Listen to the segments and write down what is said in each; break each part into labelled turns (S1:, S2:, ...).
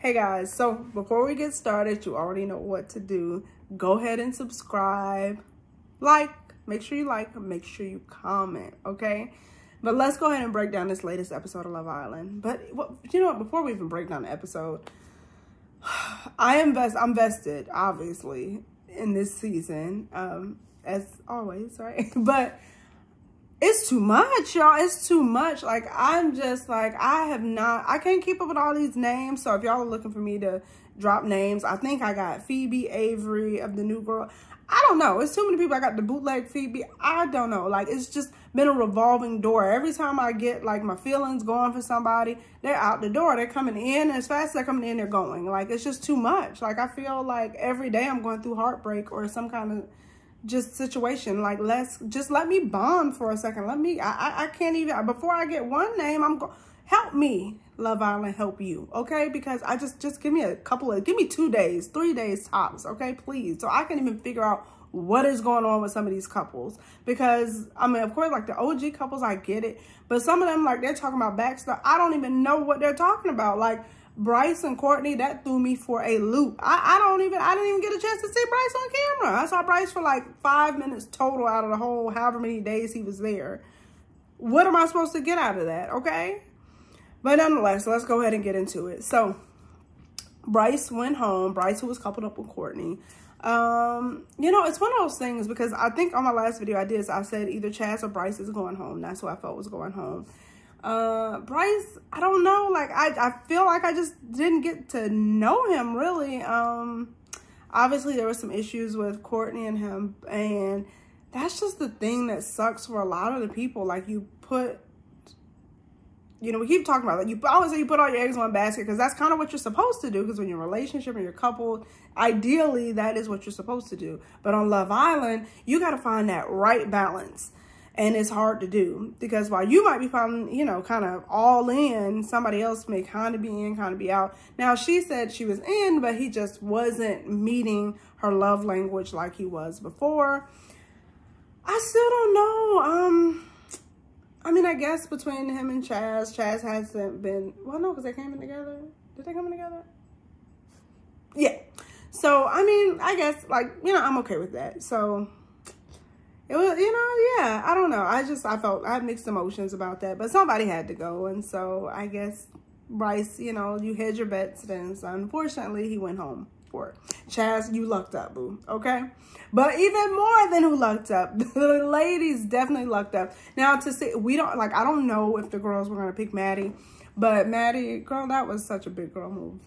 S1: Hey guys, so before we get started, you already know what to do. Go ahead and subscribe, make sure you comment, okay? But let's go ahead and break down this latest episode of Love Island. But you know what, before we even break down the episode, I'm vested, obviously, in this season, as always, right? But it's too much, y'all. It's too much. Like, I'm just like, I can't keep up with all these names. So if y'all are looking for me to drop names, I think I got Phoebe Avery of the new girl. I don't know. It's too many people. I got the bootleg Phoebe. I don't know. Like, it's just been a revolving door. Every time I get like my feelings going for somebody, they're out the door. They're coming in. As fast as they're coming in, they're going. Like, it's just too much. Like, I feel like every day I'm going through heartbreak or some kind of just situation. Like, just let me bond for a second. I can't even, before I get one name, help me, Love Island, help you, okay? Because I just give me 2 days, 3 days tops, okay, please, so I can even figure out what is going on with some of these couples. Because I mean, of course, like the OG couples, I get it, but some of them, like, they're talking about backstuff. I don't even know what they're talking about. Like Bryce and Courtney, that threw me for a loop. I didn't even get a chance to see Bryce on camera. I saw Bryce for like 5 minutes total out of the whole however many days he was there. What am I supposed to get out of that? Okay. But nonetheless, let's go ahead and get into it. So Bryce went home. Bryce, who was coupled up with Courtney. You know, it's one of those things, because I think on my last video I said either Chaz or Bryce is going home. That's who I felt was going home. Bryce, I don't know, like I feel like I just didn't get to know him really. Obviously there were some issues with Courtney and him, and that's just the thing that sucks for a lot of the people. Like, we keep talking about that. You always say you put all your eggs in one basket, because that's kind of what you're supposed to do. Because when you're in a relationship and you're coupled, ideally that is what you're supposed to do. But on Love Island, you got to find that right balance. And it's hard to do, because while you might be finding, kind of all in, somebody else may kind of be in, kind of be out. Now, she said she was in, but he just wasn't meeting her love language like he was before. I still don't know. I mean, I guess between him and Chaz hasn't been, well, no, because they came in together. Did they come in together? Yeah. So, I mean, I guess, like, I'm okay with that. So it was, yeah, I don't know. I had mixed emotions about that, but somebody had to go. And so I guess Bryce, you hedge your bets then. So unfortunately, he went home for it. Chaz, you lucked up, boo. Okay. But even more than who lucked up, the ladies definitely lucked up. Now, to say, I don't know if the girls were going to pick Mady, but Mady, girl, that was such a big girl move.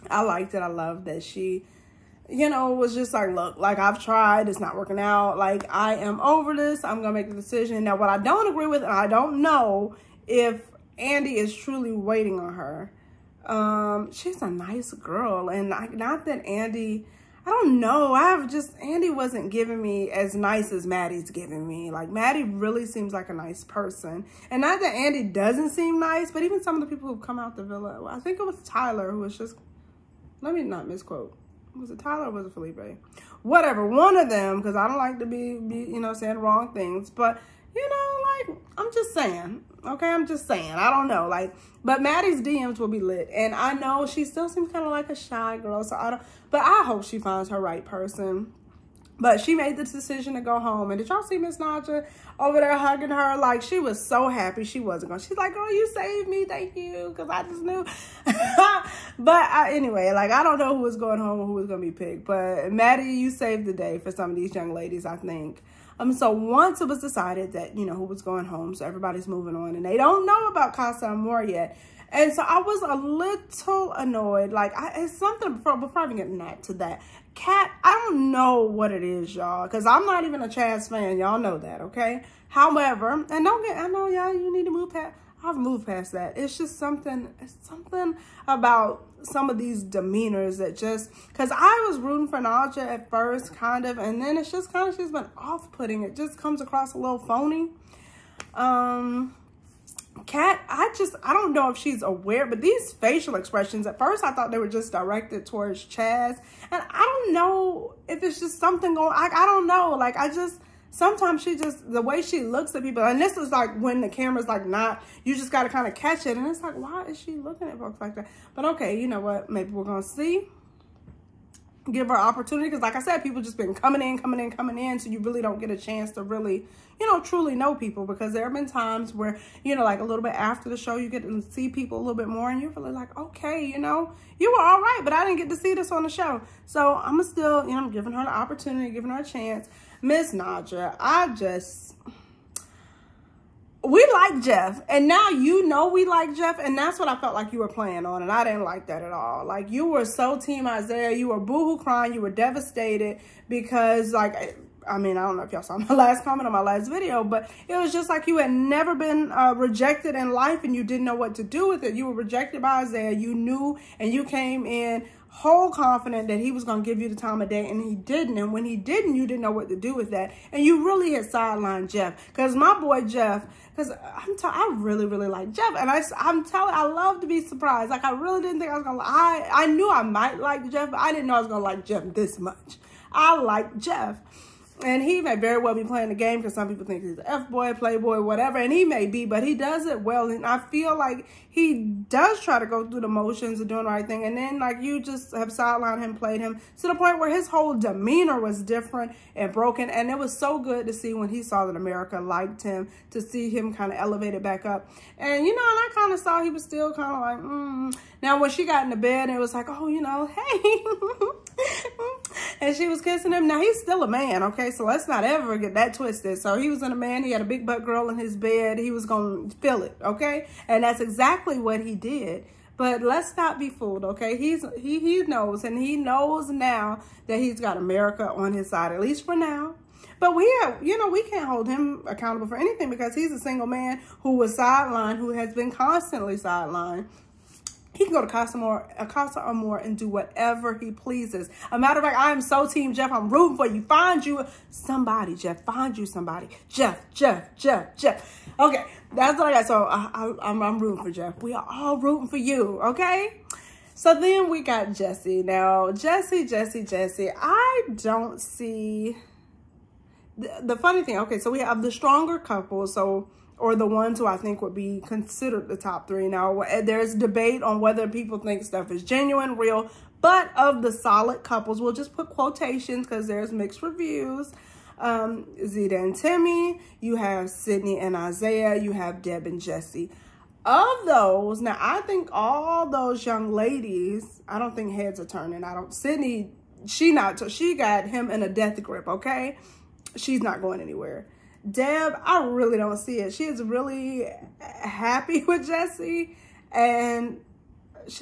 S1: I liked it. I loved that she, was just like, look, like, I've tried, it's not working out. Like, I am over this. I'm going to make the decision. Now, what I don't agree with, and I don't know if Andy is truly waiting on her. She's a nice girl. And not that Andy, I don't know. Andy wasn't giving me as nice as Maddie's giving me. Like, Mady really seems like a nice person. And not that Andy doesn't seem nice, but even some of the people who've come out the villa, I think it was Tyler who was just, let me not misquote. Was it Tyler or was it Felipe? Whatever, one of them, because I don't like to be saying wrong things. But, like, I'm just saying, okay? I'm just saying. I don't know. Like, but Maddie's DMs will be lit. And I know she still seems kind of like a shy girl. So but I hope she finds her right person. But she made the decision to go home. And did y'all see Miss Naja over there hugging her? Like, she was so happy she wasn't going. She's like, girl, you saved me. Thank you. Because I just knew. But anyway, like, I don't know who was going home or who was going to be picked. But Mady, you saved the day for some of these young ladies, I think. So once it was decided that, who was going home, so everybody's moving on. And they don't know about Casa Amor yet. And so I was a little annoyed. Like, it's something, before I even get to that. Cat, I don't know what it is, y'all, because I'm not even a Chaz fan. Y'all know that, okay? However, and I know y'all, you need to move past, I've moved past that. It's just something about some of these demeanors that just, because I was rooting for Naja at first, kind of, and then it's just kind of, she's been off-putting. It just comes across a little phony. Kat, I don't know if she's aware, but these facial expressions, at first I thought they were just directed towards Chaz. And I don't know if it's just something going, I don't know. Like, sometimes she just, the way she looks at people, and this is like when the camera's like not, you just got to kind of catch it. And it's like, why is she looking at folks like that? But okay, you know what? Maybe we're going to see. Give her opportunity. Because like I said, people just been coming in. So you really don't get a chance to really, you know, truly know people. Because there have been times where, you know, like a little bit after the show, you get to see people a little bit more. And you're really like, okay, you know, you were all right. But I didn't get to see this on the show. So I'm still, you know, I'm giving her the opportunity, giving her a chance. Miss Naja, we like Jeff, and now you know we like Jeff, and that's what I felt like you were playing on, and I didn't like that at all. Like, you were so Team Isaiah, you were boohoo crying, you were devastated because, like, I mean, I don't know if y'all saw my last comment on my last video, but it was just like you had never been rejected in life, and you didn't know what to do with it. You were rejected by Isaiah, you knew, and you came in whole confident that he was going to give you the time of day, and he didn't. And when he didn't, you didn't know what to do with that. And you really had sidelined Jeff, because my boy Jeff, because I really like Jeff, and I love to be surprised. Like, I really didn't think I was going to, I knew I might like Jeff, but I didn't know I was going to like Jeff this much. I like Jeff. And he may very well be playing the game, because some people think he's an F-boy, playboy, whatever. And he may be, but he does it well. And I feel like he does try to go through the motions of doing the right thing. And then, like, you just have sidelined him, played him to the point where his whole demeanor was different and broken. And it was so good to see when he saw that America liked him, to see him kind of elevated back up. And, you know, and I kind of saw he was still kind of like, Now, when she got in the bed, it was like, oh, you know, hey. And she was kissing him. Now, he's still a man, okay? So let's not ever get that twisted. So he was in a man. He had a big butt girl in his bed. He was going to feel it, okay? And that's exactly what he did. But let's not be fooled, okay? He knows, and he knows now that he's got America on his side, at least for now. But we can't hold him accountable for anything, because he's a single man who was sidelined, who has been constantly sidelined. He can go to Casa Amor and do whatever he pleases. A matter of fact, I am so Team Jeff. I'm rooting for you. Find you somebody, Jeff. Find you somebody. Jeff. Okay, that's what I got. So I'm rooting for Jeff. We are all rooting for you, okay? So then we got Jesse. Now, Jesse. I don't see... The funny thing, okay, so we have the stronger couple, or the ones who I think would be considered the top three. Now, there's debate on whether people think stuff is genuine, real, but of the solid couples, we'll just put quotations because there's mixed reviews. Zeta and Timmy, you have Sydney and Isaiah, you have Deb and Jesse. Of those, now I think all those young ladies, I don't think heads are turning. Sydney, she got him in a death grip, okay? She's not going anywhere. Deb, I really don't see it. She is really happy with Jesse, and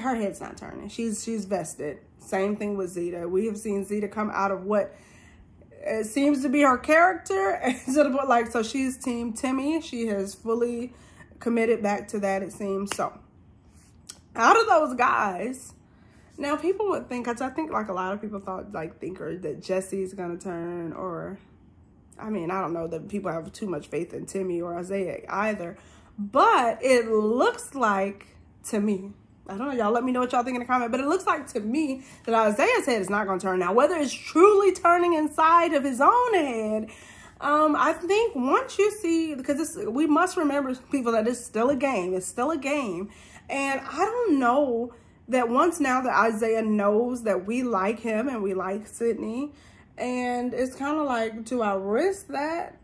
S1: her head's not turning. She's vested. Same thing with Zeta. We have seen Zeta come out of what it seems to be her character. So she's Team Timmy. She has fully committed back to that, it seems. So out of those guys, now people would think, because I think like a lot of people thought, like, that Jesse's gonna turn, or I mean, I don't know that people have too much faith in Timmy or Isaiah either, but it looks like, to me, I don't know, y'all let me know what y'all think in the comment, but it looks like to me that Isaiah's head is not going to turn. Now, whether it's truly turning inside of his own head, I think once you see, because we must remember, people, that it's still a game. It's still a game. And I don't know that once now that Isaiah knows that we like him and we like Sydney, and it's kind of like, do I risk that,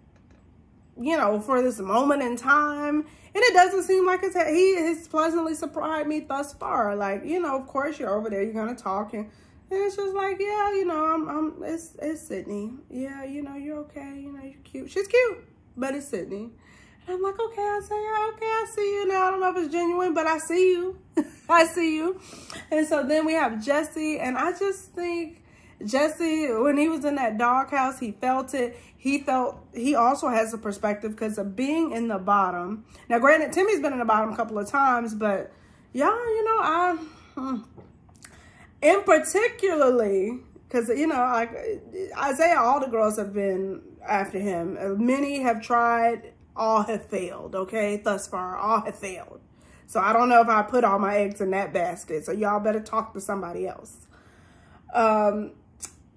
S1: you know, for this moment in time? And it doesn't seem like he has pleasantly surprised me thus far. Like, you know, of course you're over there, you're going to talk, and it's just like, yeah, you know, it's Sydney. Yeah, you know, you're okay. You know, you're cute. She's cute, but it's Sydney. And I'm like, okay, I see you now. I don't know if it's genuine, but I see you. I see you. And so then we have Jesse, and I just think, Jesse, when he was in that doghouse, he felt it. He also has a perspective because of being in the bottom. Now, granted, Timmy's been in the bottom a couple of times, but y'all, you know, and particularly because, you know, like Isaiah, all the girls have been after him. Many have tried, all have failed, okay? Thus far, all have failed. So I don't know if I put all my eggs in that basket. So y'all better talk to somebody else.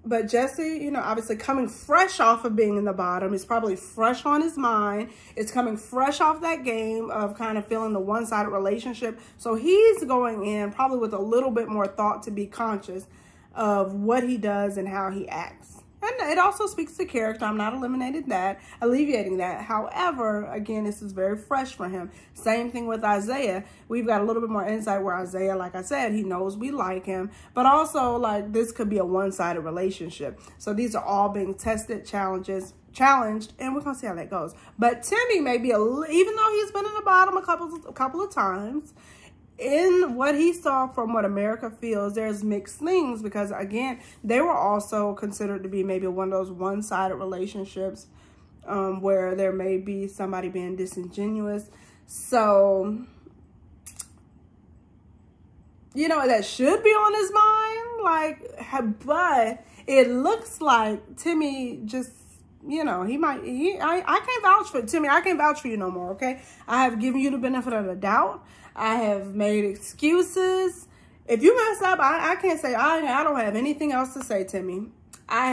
S1: But Jesse, you know, obviously coming fresh off of being in the bottom, is probably fresh on his mind. It's coming fresh off that game of kind of feeling the one-sided relationship. So he's going in probably with a little bit more thought to be conscious of what he does and how he acts. And it also speaks to character. I'm not alleviating that. However, again, this is very fresh for him. Same thing with Isaiah. We've got a little bit more insight where Isaiah, like I said, he knows we like him. But also, like, this could be a one-sided relationship. So these are all being tested, challenged, and we're going to see how that goes. But Timmy may be, even though he's been in the bottom a couple of times, in what he saw from what America feels, there's mixed things, because again, they were also considered to be maybe one of those one-sided relationships where there may be somebody being disingenuous. So, you know, that should be on his mind, like, but it looks like Timmy just, you know, I can't vouch for Timmy. I can't vouch for you no more, okay? I have given you the benefit of the doubt. I have made excuses. If you mess up, I can't say, I don't have anything else to say, Timmy. I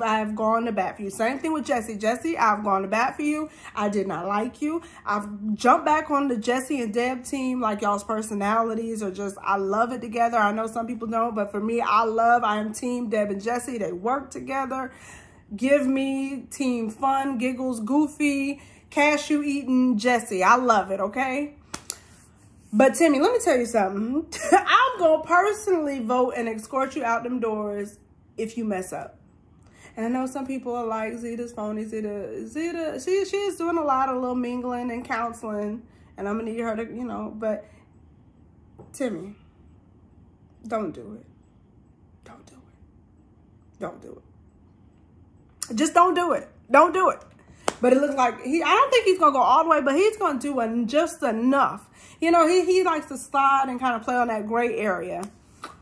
S1: have gone to bat for you. Same thing with Jesse. Jesse, I've gone to bat for you. I did not like you. I've jumped back on the Jesse and Deb team, like y'all's personalities are just, I love it together. I know some people don't, but for me, I am team Deb and Jesse. They work together. Give me team fun, giggles, goofy, cashew eating Jesse. I love it, okay? But Timmy, let me tell you something. I'm going to personally vote and escort you out them doors if you mess up. And I know some people are like, Zeta's phony. Zeta, she is doing a lot of little mingling and counseling. And I'm going to need her to, you know, but Timmy, don't do it. Don't do it. Don't do it. Just don't do it. Don't do it. But it looks like I don't think he's going to go all the way, but he's going to do just enough. You know, he likes to slide and kind of play on that gray area.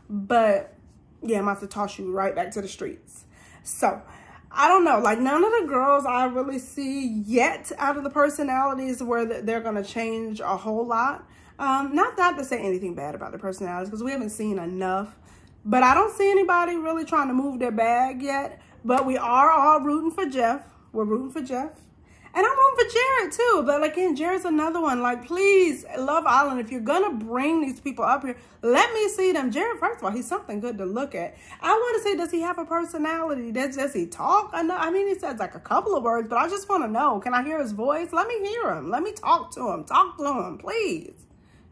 S1: But, yeah, I'm going to have to toss you right back to the streets. So, I don't know. Like, none of the girls I really see yet out of the personalities where they're going to change a whole lot. Not to say anything bad about the personalities, because we haven't seen enough. But I don't see anybody really trying to move their bag yet. But we are all rooting for Jeff. We're rooting for Jeff. And I'm rooting for Jared, too. But, again, Jared's another one. Like, please, Love Island, if you're going to bring these people up here, let me see them. Jared, first of all, he's something good to look at. I want to say, does he have a personality? Does he talk? I mean, he says, like, a couple of words, but I just want to know. Can I hear his voice? Let me hear him. Let me talk to him. Talk to him, please.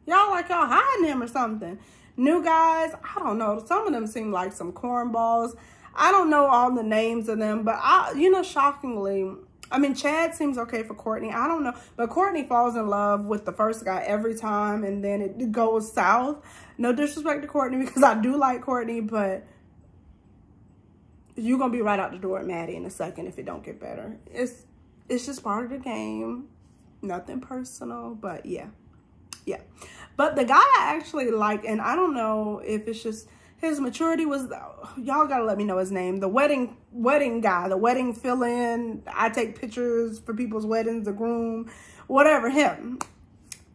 S1: Y'all like y'all hiding him or something. New guys, I don't know. Some of them seem like some cornballs. I don't know all the names of them, but you know, shockingly, I mean, Chad seems okay for Courtney. I don't know. But Courtney falls in love with the first guy every time, and then it goes south. No disrespect to Courtney, because I do like Courtney, but you're going to be right out the door at Mady in a second if it don't get better. It's just part of the game. Nothing personal, but yeah. Yeah. But the guy I actually like, and I don't know if it's just his maturity was, y'all gotta let me know his name. The wedding guy, the wedding fill-in. I take pictures for people's weddings, the groom, whatever, him.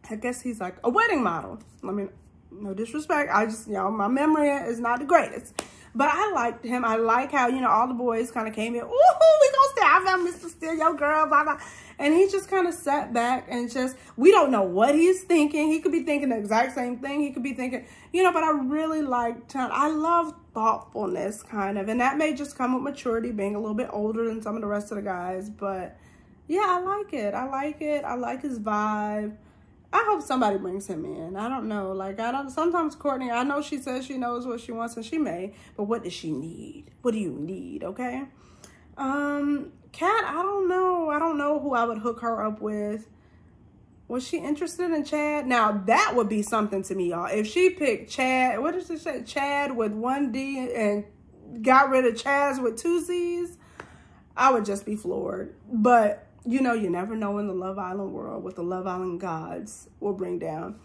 S1: I guess he's like a wedding model. I mean, no disrespect. I just, you know, my memory is not the greatest. But I liked him. I like how, you know, all the boys kind of came in. Ooh, we gonna stab him, Mr. Steal Your Girl, blah, blah. And he just kind of sat back and just, we don't know what he's thinking. He could be thinking the exact same thing. He could be thinking, you know, but I really liked him. I love thoughtfulness, kind of. And that may just come with maturity, being a little bit older than some of the rest of the guys. But, yeah, I like it. I like it. I like his vibe. I hope somebody brings him in. I don't know. Like, sometimes Courtney, I know she says she knows what she wants, and she may. But what does she need? What do you need, okay? Kat, I don't know. I don't know who I would hook her up with. Was she interested in Chad? Now, that would be something to me, y'all. If she picked Chad, what did she say? Chad with 1 D and got rid of Chaz with 2 Z's, I would just be floored. But, you know, you never know in the Love Island world what the Love Island gods will bring down.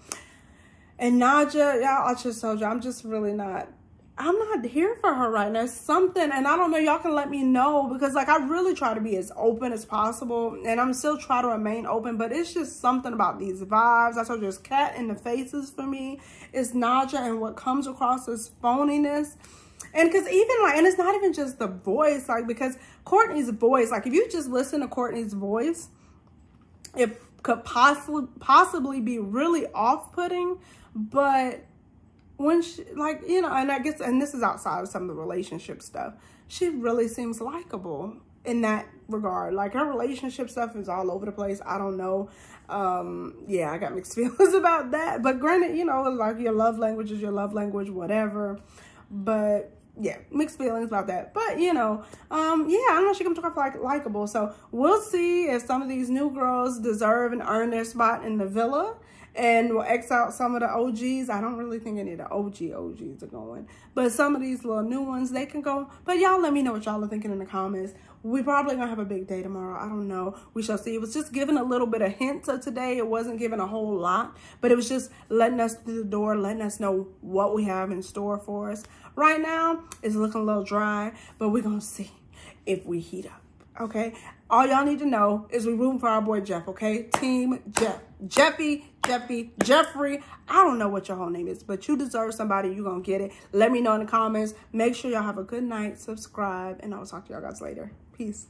S1: And Naja, y'all, I just told you, I'm just really not, I'm not here for her right now. It's something, and I don't know, y'all can let me know, because like I really try to be as open as possible, and I'm still trying to remain open, but it's just something about these vibes. I told you, it's Cat in the faces for me. It's Naja and what comes across as phoniness. And because even like, and it's not even just the voice, like, because Courtney's voice, like if you just listen to Courtney's voice, it could possibly be really off-putting. But when she, like, you know, and I guess, and this is outside of some of the relationship stuff, she really seems likable in that regard. Like her relationship stuff is all over the place. I don't know. Yeah, I got mixed feelings about that. But granted, you know, like your love language is your love language, whatever. But yeah, mixed feelings about that. But you know, yeah, I don't know, she comes off like likable. So we'll see if some of these new girls deserve and earn their spot in the villa. And we'll X out some of the OGs. I don't really think any of the OGs are going. But some of these little new ones, they can go. But y'all let me know what y'all are thinking in the comments. We probably gonna have a big day tomorrow. I don't know. We shall see. It was just giving a little bit of hints of today. It wasn't giving a whole lot. But it was just letting us through the door, letting us know what we have in store for us. Right now, it's looking a little dry. But we're gonna see if we heat up. Okay? All y'all need to know is we rooting for our boy Jeff, okay? Team Jeff. Jeffrey. I don't know what your whole name is, but you deserve somebody. You're going to get it. Let me know in the comments. Make sure y'all have a good night. Subscribe, and I'll talk to y'all guys later. Peace.